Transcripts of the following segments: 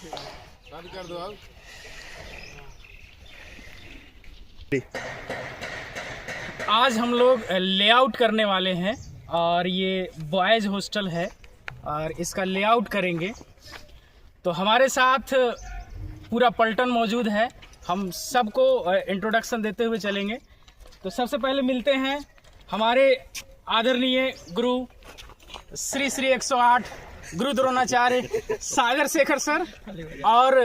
बंद कर दो अब। आज हम लोग लेआउट करने वाले हैं और ये बॉयज़ हॉस्टल है और इसका लेआउट करेंगे। तो हमारे साथ पूरा पलटन मौजूद है, हम सबको इंट्रोडक्शन देते हुए चलेंगे। तो सबसे पहले मिलते हैं हमारे आदरणीय गुरु श्री 108 गुरु द्रोणाचार्य सागर शेखर सर और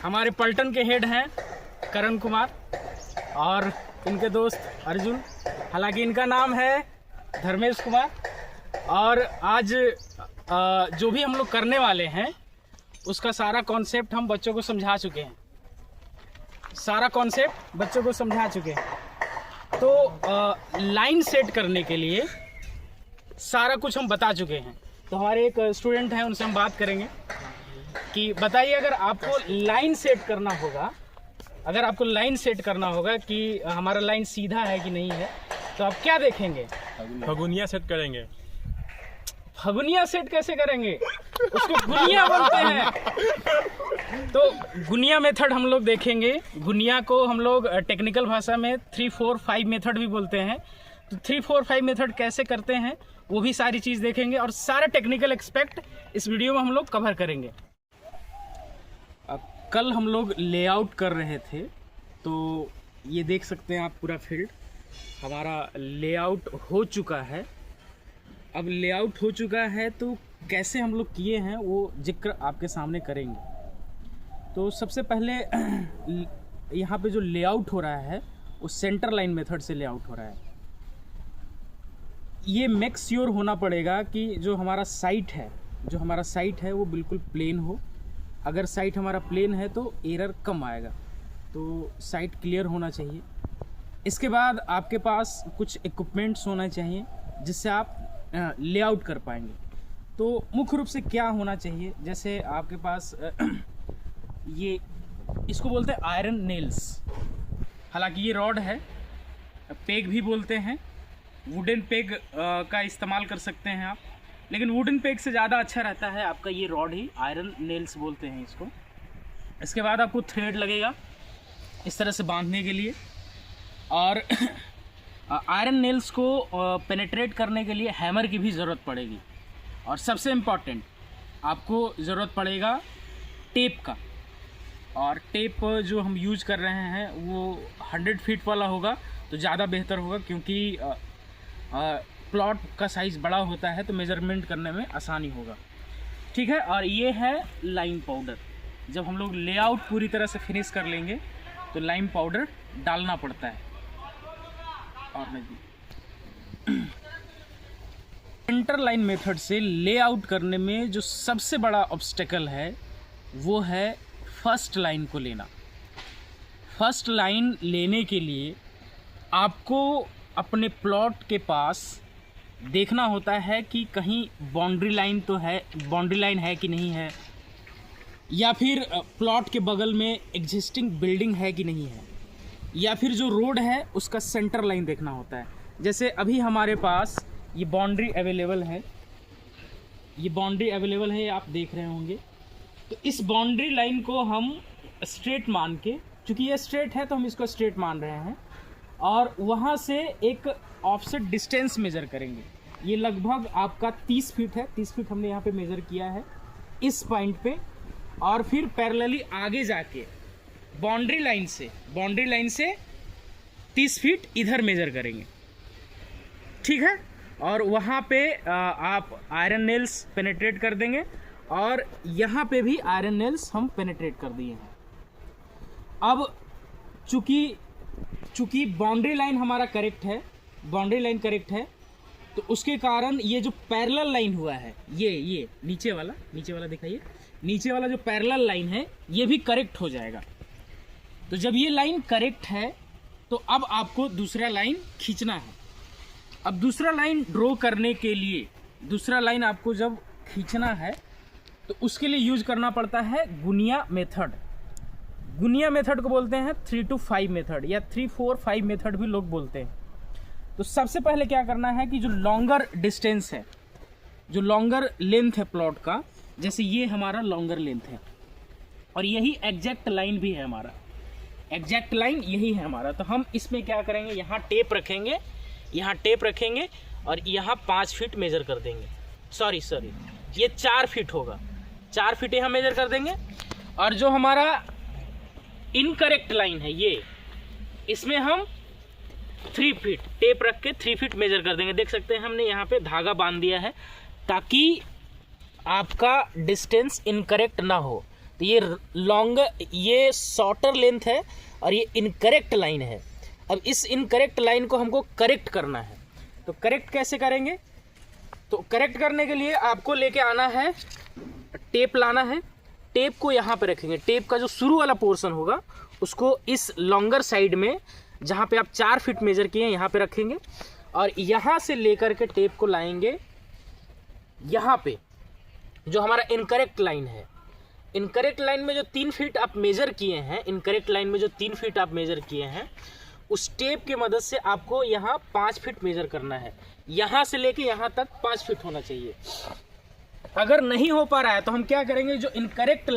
हमारे पलटन के हेड हैं करण कुमार और इनके दोस्त अर्जुन, हालांकि इनका नाम है धर्मेश कुमार। और आज जो भी हम लोग करने वाले हैं उसका सारा कॉन्सेप्ट हम बच्चों को समझा चुके हैं, तो लाइन सेट करने के लिए सारा कुछ हम बता चुके हैं। तो हमारे एक स्टूडेंट हैं, उनसे हम बात करेंगे कि बताइए अगर आपको लाइन सेट करना होगा कि हमारा लाइन सीधा है कि नहीं है, तो आप क्या देखेंगे? फगुनिया सेट करेंगे। फगुनिया सेट कैसे करेंगे? उसको गुनिया बोलते हैं। तो गुनिया मेथड हम लोग देखेंगे। गुनिया को हम लोग टेक्निकल भाषा में 3, 4, 5 मेथड भी बोलते हैं। तो 3, 4, 5 मेथड कैसे करते हैं वो भी सारी चीज़ देखेंगे और सारे टेक्निकल एक्सपेक्ट इस वीडियो में हम लोग कवर करेंगे। अब कल हम लोग लेआउट कर रहे थे, तो ये देख सकते हैं आप पूरा फील्ड हमारा लेआउट हो चुका है। अब लेआउट हो चुका है तो कैसे हम लोग किए हैं वो जिक्र आपके सामने करेंगे। तो सबसे पहले यहाँ पे जो लेआउट हो रहा है वो सेंटर लाइन मेथड से लेआउट हो रहा है। ये मेक श्योर होना पड़ेगा कि जो हमारा साइट है वो बिल्कुल प्लेन हो। अगर साइट हमारा प्लेन है तो एरर कम आएगा, तो साइट क्लियर होना चाहिए। इसके बाद आपके पास कुछ इक्विपमेंट्स होना चाहिए जिससे आप लेआउट कर पाएंगे। तो मुख्य रूप से क्या होना चाहिए, जैसे आपके पास ये इसको बोलते हैं आयरन नेल्स, हालांकि ये रॉड है, पेग भी बोलते हैं। वुडन पेग का इस्तेमाल कर सकते हैं आप, लेकिन वुडन पेग से ज़्यादा अच्छा रहता है आपका ये रॉड ही, आयरन नेल्स बोलते हैं इसको। इसके बाद आपको थ्रेड लगेगा इस तरह से बांधने के लिए, और आयरन नेल्स को पेनेट्रेट करने के लिए हैमर की भी ज़रूरत पड़ेगी। और सबसे इम्पॉर्टेंट आपको ज़रूरत पड़ेगा टेप का, और टेप जो हम यूज कर रहे हैं वो 100 फीट वाला होगा तो ज़्यादा बेहतर होगा, क्योंकि प्लॉट का साइज़ बड़ा होता है तो मेज़रमेंट करने में आसानी होगा। ठीक है, और ये है लाइन पाउडर। जब हम लोग लेआउट पूरी तरह से फिनिश कर लेंगे तो लाइन पाउडर डालना पड़ता है। और सेंटर लाइन मेथड से लेआउट करने में जो सबसे बड़ा ऑब्स्टेकल है वो है फर्स्ट लाइन को लेना। फर्स्ट लाइन लेने के लिए आपको अपने प्लॉट के पास देखना होता है कि कहीं बाउंड्री लाइन है कि नहीं है, या फिर प्लॉट के बगल में एग्जिस्टिंग बिल्डिंग है कि नहीं है, या फिर जो रोड है उसका सेंटर लाइन देखना होता है। जैसे अभी हमारे पास ये बाउंड्री अवेलेबल है, ये आप देख रहे होंगे। तो इस बाउंड्री लाइन को हम स्ट्रेट मान के, चूँकि ये स्ट्रेट है तो हम इसको स्ट्रेट मान रहे हैं, और वहाँ से एक ऑफसेट डिस्टेंस मेज़र करेंगे। ये लगभग आपका 30 फीट है, 30 फीट हमने यहाँ पे मेज़र किया है इस पॉइंट पे, और फिर पैरेलली आगे जाके बाउंड्री लाइन से 30 फीट इधर मेज़र करेंगे। ठीक है, और वहाँ पे आप आयरन नेल्स पेनेट्रेट कर देंगे, और यहाँ पे भी आयरन नेल्स हम पेनेट्रेट कर दिए हैं। अब चूँकि बाउंड्री लाइन हमारा करेक्ट है, तो उसके कारण ये जो पैरेलल लाइन हुआ है, ये नीचे वाला दिखाइए, नीचे वाला जो पैरेलल लाइन है ये भी करेक्ट हो जाएगा। तो जब ये लाइन करेक्ट है तो अब आपको दूसरा लाइन खींचना है। अब दूसरा लाइन ड्रॉ करने के लिए, दूसरा लाइन आपको जब खींचना है तो उसके लिए यूज करना पड़ता है गुनिया मेथड। गुनिया मेथड को बोलते हैं 3 to 5 मेथड, या 3, 4, 5 मेथड भी लोग बोलते हैं। तो सबसे पहले क्या करना है कि जो लॉन्गर डिस्टेंस है, जो लॉन्गर लेंथ है प्लॉट का, जैसे ये हमारा लॉन्गर लेंथ है और यही एग्जैक्ट लाइन भी है हमारा, एग्जैक्ट लाइन यही है हमारा। तो हम इसमें क्या करेंगे, यहाँ टेप रखेंगे, यहाँ टेप रखेंगे और यहाँ 5 फीट मेज़र कर देंगे। सॉरी ये 4 फीट होगा, 4 फीट यहाँ मेज़र कर देंगे। और जो हमारा इनकरेक्ट लाइन है ये, इसमें हम 3 फीट टेप रख के 3 फीट मेज़र कर देंगे। देख सकते हैं हमने यहाँ पे धागा बांध दिया है ताकि आपका डिस्टेंस इनकरेक्ट ना हो। तो ये लॉन्गर, ये शॉर्टर लेंथ है और ये इनकरेक्ट लाइन है। अब इस इनकरेक्ट लाइन को हमको करेक्ट करना है। तो करेक्ट कैसे करेंगे, तो करेक्ट करने के लिए आपको लेके आना है, टेप लाना है, टेप को यहाँ पे रखेंगे। टेप का जो शुरू वाला पोर्शन होगा उसको इस लॉन्गर साइड में, जहाँ पे आप 4 फीट मेजर किए हैं, यहाँ पे रखेंगे और यहाँ से लेकर के टेप को लाएंगे यहाँ पे, जो हमारा इनकरेक्ट लाइन है। इनकरेक्ट लाइन में जो 3 फीट आप मेजर किए हैं, इनकरेक्ट लाइन में जो 3 फीट आप मेजर किए हैं, उस टेप की मदद से आपको यहाँ 5 फीट मेजर करना है। यहाँ से लेके यहाँ तक 5 फीट होना चाहिए। अगर नहीं हो पा रहा है तो हम क्या करेंगे, जो इनकरेक्ट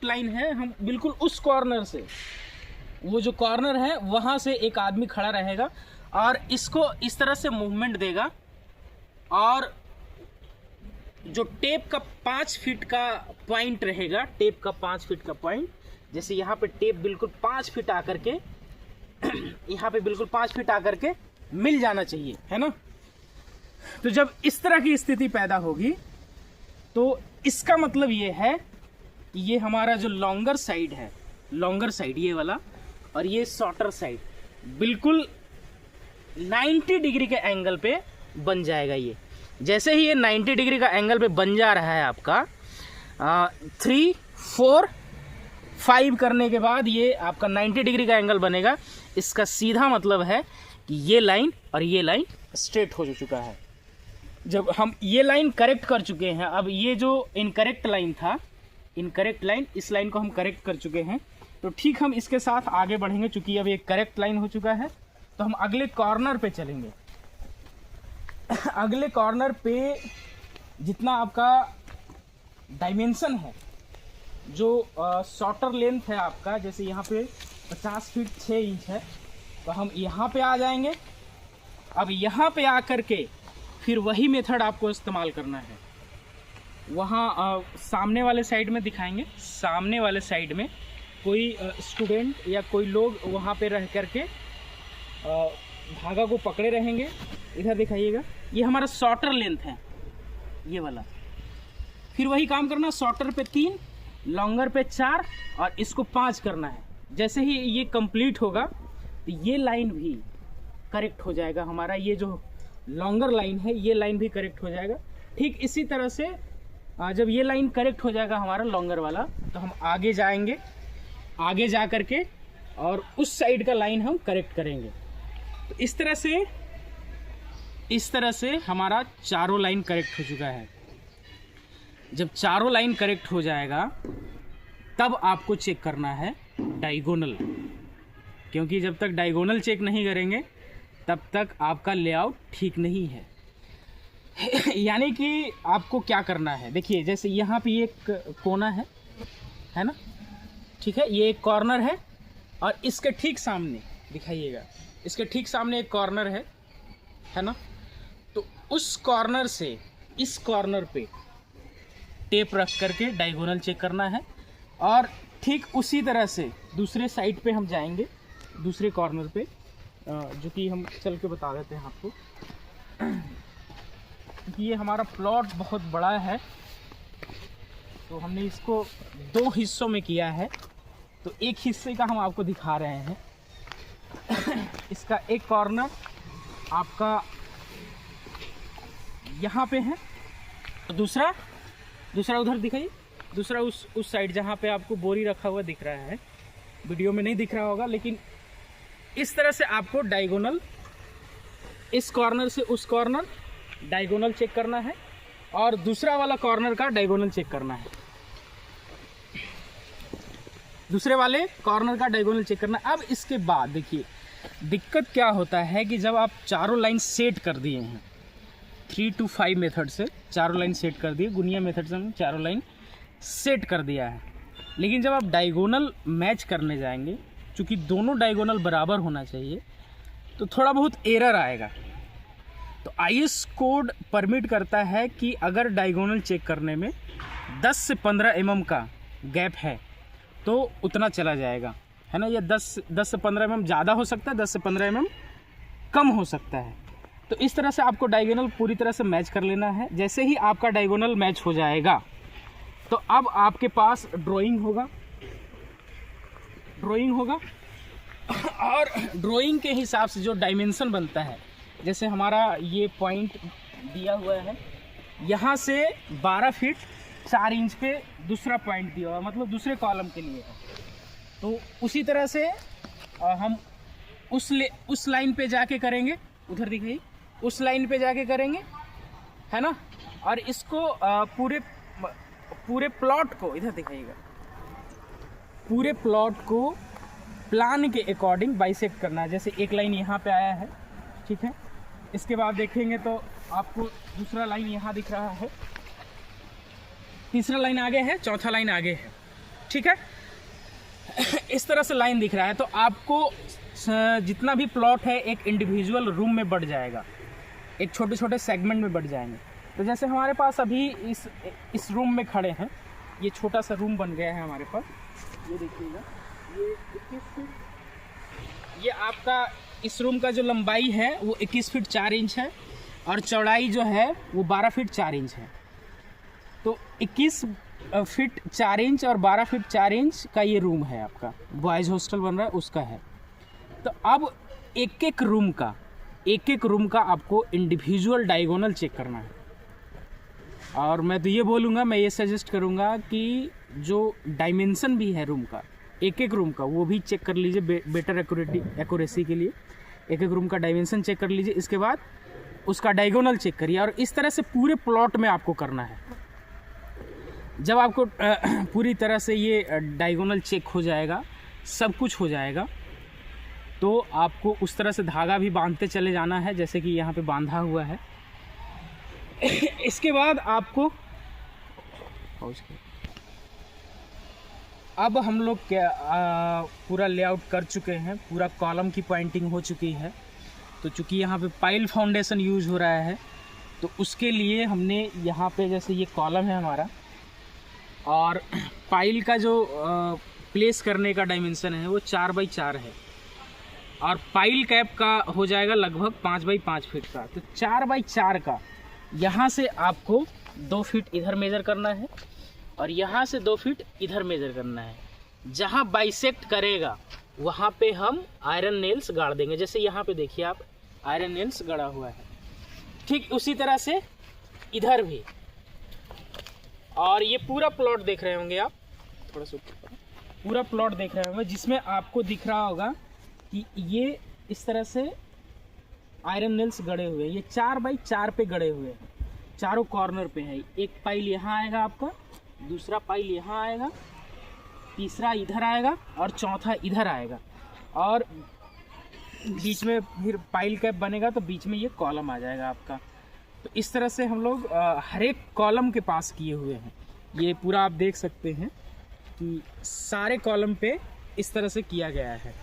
लाइन है, हम बिल्कुल उस कॉर्नर से, वो जो कॉर्नर है वहाँ से एक आदमी खड़ा रहेगा और इसको इस तरह से मूवमेंट देगा और जो टेप का 5 फीट का पॉइंट रहेगा, टेप का 5 फीट का पॉइंट, जैसे यहाँ पे टेप बिल्कुल 5 फीट आकर के यहाँ पे बिल्कुल 5 फीट आकर के मिल जाना चाहिए, है ना। तो जब इस तरह की स्थिति पैदा होगी तो इसका मतलब ये है कि ये हमारा जो लॉन्गर साइड है, लॉन्गर साइड ये वाला, और ये शॉर्टर साइड बिल्कुल 90 डिग्री के एंगल पे बन जाएगा। ये जैसे ही ये 90 डिग्री का एंगल पे बन जा रहा है आपका, 3, 4, 5 करने के बाद ये आपका 90 डिग्री का एंगल बनेगा। इसका सीधा मतलब है कि ये लाइन और ये लाइन स्ट्रेट हो चुका है। जब हम ये लाइन करेक्ट कर चुके हैं, अब ये जो इनकरेक्ट लाइन था, इनकरेक्ट लाइन, इस लाइन को हम करेक्ट कर चुके हैं, तो ठीक हम इसके साथ आगे बढ़ेंगे। चूंकि अब ये करेक्ट लाइन हो चुका है तो हम अगले कॉर्नर पे चलेंगे। अगले कॉर्नर पे जितना आपका डायमेंशन है, जो शॉर्टर लेंथ है आपका, जैसे यहाँ पे 50 फीट 6 इंच है, तो हम यहाँ पे आ जाएंगे। अब यहाँ पे आकर के फिर वही मेथड आपको इस्तेमाल करना है। वहाँ सामने वाले साइड में दिखाएंगे, सामने वाले साइड में कोई स्टूडेंट या कोई लोग वहाँ पे रह करके धागा को पकड़े रहेंगे। इधर दिखाइएगा, ये हमारा शॉर्टर लेंथ है ये वाला। फिर वही काम करना, शॉर्टर पे 3, लॉन्गर पे 4 और इसको 5 करना है। जैसे ही ये कंप्लीट होगा तो ये लाइन भी करेक्ट हो जाएगा हमारा, ये जो लॉन्गर लाइन है ये लाइन भी करेक्ट हो जाएगा। ठीक इसी तरह से जब ये लाइन करेक्ट हो जाएगा हमारा लॉन्गर वाला, तो हम आगे जाएंगे, आगे जा करके और उस साइड का लाइन हम करेक्ट करेंगे। तो इस तरह से हमारा चारों लाइन करेक्ट हो चुका है। जब चारों लाइन करेक्ट हो जाएगा तब आपको चेक करना है डायगोनल, क्योंकि जब तक डायगोनल चेक नहीं करेंगे तब तक आपका लेआउट ठीक नहीं है। यानी कि आपको क्या करना है, देखिए जैसे यहाँ पे एक कोना है ना, ठीक है, ये एक कॉर्नर है और इसके ठीक सामने दिखाइएगा, इसके ठीक सामने एक कॉर्नर है ना। तो उस कॉर्नर से इस कॉर्नर पे टेप रख करके डायगोनल चेक करना है और ठीक उसी तरह से दूसरे साइड पे हम जाएंगे, दूसरे कॉर्नर पे, जो कि हम चल के बता देते हैं आपको। क्योंकि ये हमारा प्लॉट बहुत बड़ा है तो हमने इसको 2 हिस्सों में किया है, तो एक हिस्से का हम आपको दिखा रहे हैं। इसका एक कॉर्नर आपका यहाँ पे है, तो दूसरा उधर दिखाइए, दूसरा उस साइड जहाँ पे आपको बोरी रखा हुआ दिख रहा है, वीडियो में नहीं दिख रहा होगा, लेकिन इस तरह से आपको डायगोनल, इस कॉर्नर से उस कॉर्नर डायगोनल चेक करना है और दूसरा वाला कॉर्नर का डायगोनल चेक करना है, दूसरे वाले कॉर्नर का डायगोनल चेक करना है। अब इसके बाद देखिए दिक्कत क्या होता है कि जब आप चारों लाइन सेट कर दिए हैं, 3 to 5 मेथड से चारों लाइन सेट कर दिए, गुनिया मेथड से हमने चारों लाइन सेट कर दिया है। लेकिन जब आप डायगोनल मैच करने जाएंगे, चूँकि दोनों डायगोनल बराबर होना चाहिए, तो थोड़ा बहुत एरर आएगा। तो IS कोड परमिट करता है कि अगर डायगोनल चेक करने में 10 से 15 mm का गैप है तो उतना चला जाएगा, है ना। ये 10 से 15 mm ज़्यादा हो सकता है, 10 से 15 mm कम हो सकता है। तो इस तरह से आपको डायगोनल पूरी तरह से मैच कर लेना है। जैसे ही आपका डायगोनल मैच हो जाएगा तो अब आपके पास ड्राइंग होगा और ड्राइंग के हिसाब से जो डायमेंशन बनता है, जैसे हमारा ये पॉइंट दिया हुआ है, यहाँ से 12 फीट 4 इंच पे दूसरा पॉइंट दिया हुआ, मतलब दूसरे कॉलम के लिए है। तो उसी तरह से हम उस लाइन पे जाके करेंगे, उधर दिखाइए, उस लाइन पे जाके करेंगे, है ना। और इसको पूरे प्लॉट को, इधर दिखाइएगा, पूरे प्लॉट को प्लान के अकॉर्डिंग बाइसेक्ट करना है। जैसे एक लाइन यहाँ पे आया है, ठीक है, इसके बाद देखेंगे तो आपको दूसरा लाइन यहाँ दिख रहा है, तीसरा लाइन आगे है, चौथा लाइन आगे है, ठीक है। इस तरह से लाइन दिख रहा है। तो आपको जितना भी प्लॉट है एक इंडिविजुअल रूम में बढ़ जाएगा, एक छोटे छोटे सेगमेंट में बढ़ जाएंगे। तो जैसे हमारे पास अभी इस रूम में खड़े हैं, ये छोटा सा रूम बन गया है हमारे पास, ये देखिएगा, ये 21 फीट, ये आपका इस रूम का जो लंबाई है वो 21 फीट 4 इंच है और चौड़ाई जो है वो 12 फीट 4 इंच है। तो 21 फीट 4 इंच और 12 फीट 4 इंच का ये रूम है आपका, बॉयज़ हॉस्टल बन रहा है उसका है। तो अब एक एक रूम का आपको इंडिविजुअल डायगोनल चेक करना है। और मैं तो ये बोलूँगा, मैं ये सजेस्ट करूँगा कि जो डायमेंशन भी है रूम का, एक एक रूम का, वो भी चेक कर लीजिए बेटर एक्यूरेसी के लिए। एक एक रूम का डायमेंशन चेक कर लीजिए, इसके बाद उसका डायगोनल चेक करिए। और इस तरह से पूरे प्लॉट में आपको करना है। जब आपको पूरी तरह से ये डायगोनल चेक हो जाएगा, सब कुछ हो जाएगा, तो आपको उस तरह से धागा भी बांधते चले जाना है, जैसे कि यहाँ पे बांधा हुआ है। इसके बाद आपको अब हम लोग क्या पूरा लेआउट कर चुके हैं, पूरा कॉलम की पॉइंटिंग हो चुकी है। तो चूँकि यहाँ पे पाइल फाउंडेशन यूज़ हो रहा है, तो उसके लिए हमने यहाँ पे, जैसे ये कॉलम है हमारा, और पाइल का जो प्लेस करने का डायमेंशन है वो 4 बाई 4 है, और पाइल कैप का हो जाएगा लगभग 5 बाई 5 फीट का। तो 4 बाई 4 का यहाँ से आपको 2 फीट इधर मेज़र करना है और यहाँ से 2 फीट इधर मेज़र करना है। जहाँ बाइसेक्ट करेगा वहाँ पे हम आयरन नेल्स गाड़ देंगे। जैसे यहाँ पे देखिए आप, आयरन नेल्स गड़ा हुआ है, ठीक उसी तरह से इधर भी। और ये पूरा प्लॉट देख रहे होंगे आप, थोड़ा सा पूरा प्लॉट देख रहे होंगे, जिसमें आपको दिख रहा होगा कि ये इस तरह से आयरन नेल्स गड़े हुए हैं। ये 4 बाई 4 पे गड़े हुए हैं, चारों कॉर्नर पे है। एक पाइल यहाँ आएगा आपका, दूसरा पाइल यहाँ आएगा, तीसरा इधर आएगा और चौथा इधर आएगा, और बीच में फिर पाइल कैप बनेगा, तो बीच में ये कॉलम आ जाएगा आपका। तो इस तरह से हम लोग हर एक कॉलम के पास किए हुए हैं। ये पूरा आप देख सकते हैं कि सारे कॉलम पे इस तरह से किया गया है।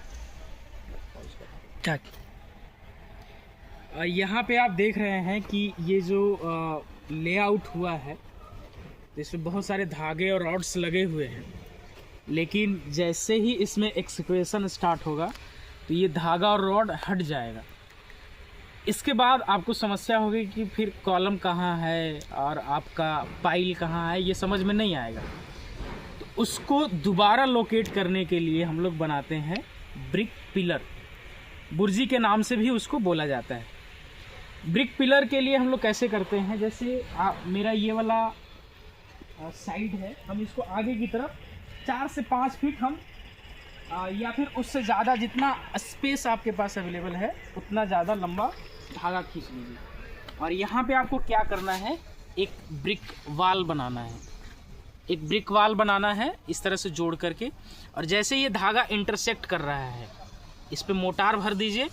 यहाँ पे आप देख रहे हैं कि ये जो लेआउट हुआ है, इसमें बहुत सारे धागे और रॉड्स लगे हुए हैं, लेकिन जैसे ही इसमें एक्सक्वेशन स्टार्ट होगा तो ये धागा और रॉड हट जाएगा। इसके बाद आपको समस्या होगी कि फिर कॉलम कहाँ है और आपका पाइल कहाँ है, ये समझ में नहीं आएगा। तो उसको दोबारा लोकेट करने के लिए हम लोग बनाते हैं ब्रिक पिलर, बुर्जी के नाम से भी उसको बोला जाता है। ब्रिक पिलर के लिए हम लोग कैसे करते हैं, जैसे मेरा ये वाला साइड है, हम इसको आगे की तरफ 4 से 5 फीट हम या फिर उससे ज़्यादा, जितना स्पेस आपके पास अवेलेबल है उतना ज़्यादा लंबा धागा खींच लीजिए। और यहाँ पे आपको क्या करना है, एक ब्रिक वाल बनाना है। एक ब्रिक वाल बनाना है इस तरह से जोड़ करके, और जैसे ये धागा इंटरसेक्ट कर रहा है इस पे मोटार भर दीजिए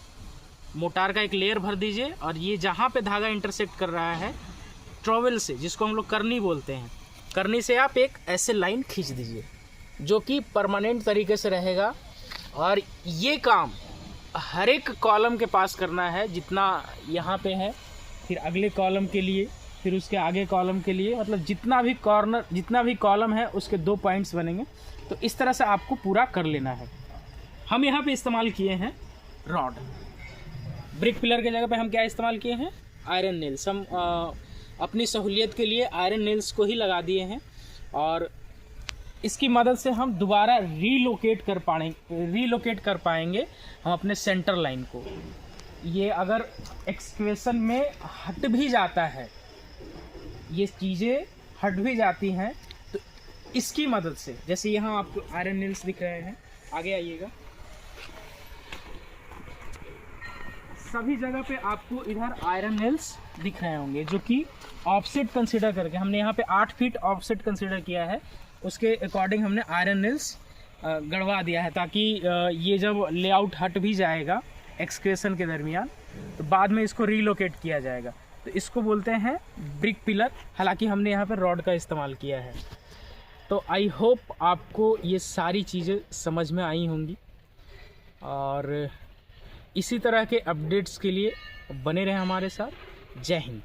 मोटार का एक लेयर भर दीजिए और ये जहाँ पे धागा इंटरसेक्ट कर रहा है ट्रॉवेल से, जिसको हम लोग करनी बोलते हैं, करनी से आप एक ऐसे लाइन खींच दीजिए जो कि परमानेंट तरीके से रहेगा। और ये काम हर एक कॉलम के पास करना है, जितना यहाँ पे है, फिर अगले कॉलम के लिए, फिर उसके आगे कॉलम के लिए, मतलब जितना भी कॉर्नर, जितना भी कॉलम है उसके 2 पॉइंट्स बनेंगे। तो इस तरह से आपको पूरा कर लेना है। हम यहाँ पे इस्तेमाल किए हैं रॉड। ब्रिक पिलर के जगह पे हम क्या इस्तेमाल किए हैं? Iron nails. हम अपनी सहूलियत के लिए आयरन नेल्स को ही लगा दिए हैं और इसकी मदद से हम दोबारा रीलोकेट कर पाएंगे हम अपने सेंटर लाइन को। ये अगर एक्सकेवेशन में हट भी जाता है, ये चीज़ें हट भी जाती हैं, तो इसकी मदद से, जैसे यहाँ आपको आयरन नेल्स दिख रहे हैं, आगे आइएगा, सभी जगह पे आपको इधर आयरन नेल्स दिख रहे होंगे जो कि ऑफसेट कंसीडर करके, हमने यहाँ पे 8 फीट ऑफसेट कंसीडर किया है, उसके अकॉर्डिंग हमने आयरन नेल्स गड़वा दिया है, ताकि ये जब लेआउट हट भी जाएगा एक्सकेवेशन के दरमियान तो बाद में इसको रीलोकेट किया जाएगा। तो इसको बोलते हैं ब्रिक पिलर। हालांकि हमने यहाँ पर रॉड का इस्तेमाल किया है। तो आई होप आपको ये सारी चीज़ें समझ में आई होंगी और इसी तरह के अपडेट्स के लिए बने रहें हमारे साथ। जय हिंद।